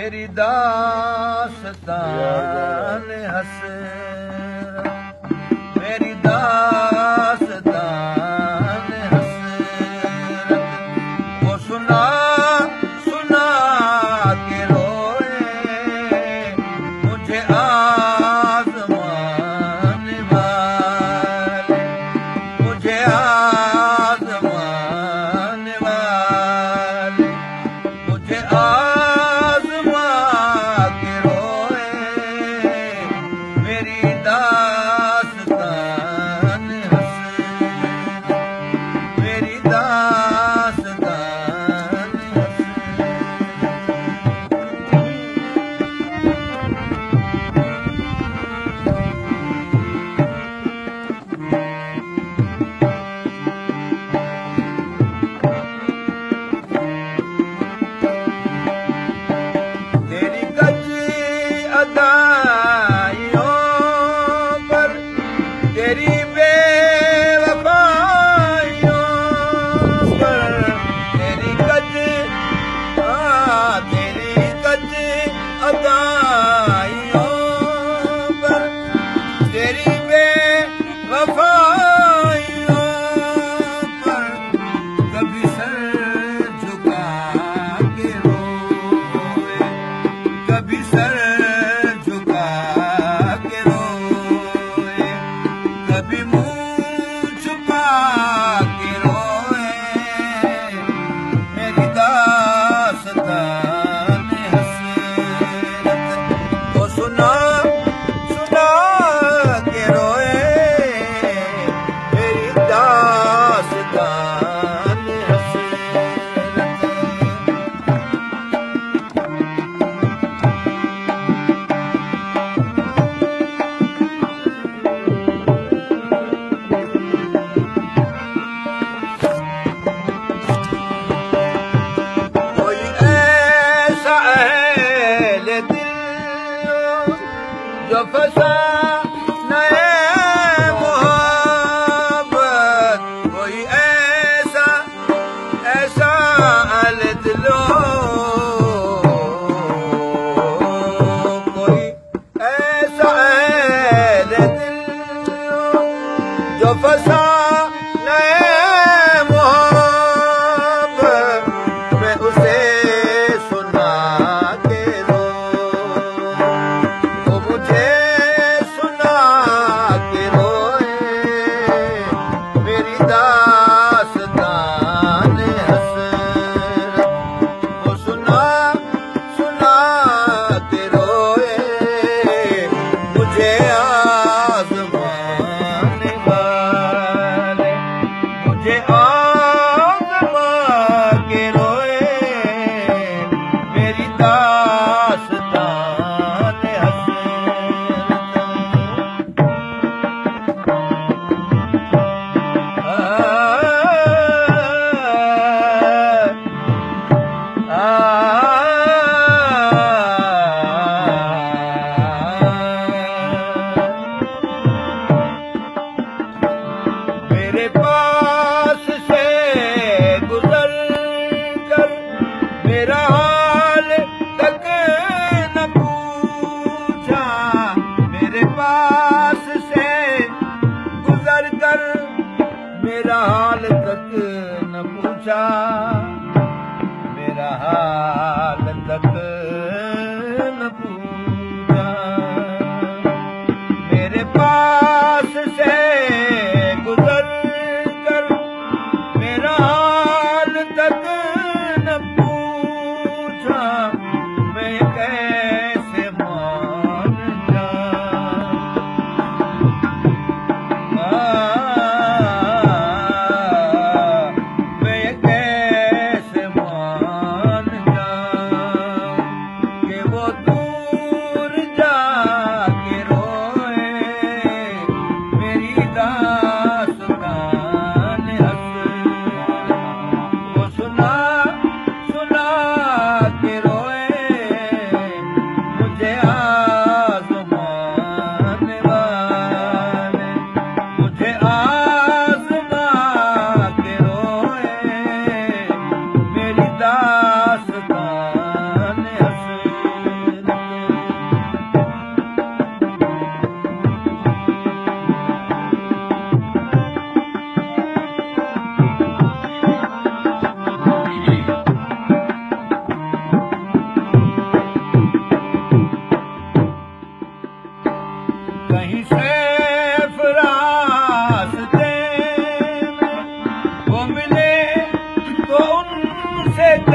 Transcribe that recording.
मेरी दास्तान हसरत, मेरी दास्तान हसरत, वो सुना सुना के रोए मुझे आज़मान वाले, मुझे आज़मान वाले, मुझे आज़मा के रोए मेरी दास्तान हसरत, मेरी दास्तान तेरी कच्ची अदाइयों पर, तेरी बेवफाइयों पर, तेरी कच्ची अदाइयों पर, तेरी बेवफाइयों पर कभी सर झुका के रोए, कभी सर झुका के रोए, कभी मुंह छुपा के रोए मेरी दास्तान हसरत, वो सुना सुना के रोए मेरी दास्तान हसरत। कोई ऐसा अहले दिल जो फंसा नए मोहब्बत, कोई ऐसा ऐसा अहले दिलो, कोई ऐसा अहले दिल जो फंसा नए मोहब्बत, मैं उसे सुना के रो, वो मुझे सुना के रोए मेरी दास्तान हसरत, वो सुना सुना के रोए मुझे आज़मान वाले, मुझे आज़मा के रोए मेरी दास्तान मेरे पास से गुजर कर मेरा हाल तक न पूछा, मेरे पास से गुजर कर मेरा हाल तक न पूछा, मेरा हाल तक न पूछा, मेरे पास से गुजर कर मेरा हाल तक न पूछा, मैं कैसे मान जाऊं, मैं कैसे मान जाऊं कि वो दूर जाके रोए मेरी दास्तान हसरत, वो सुना से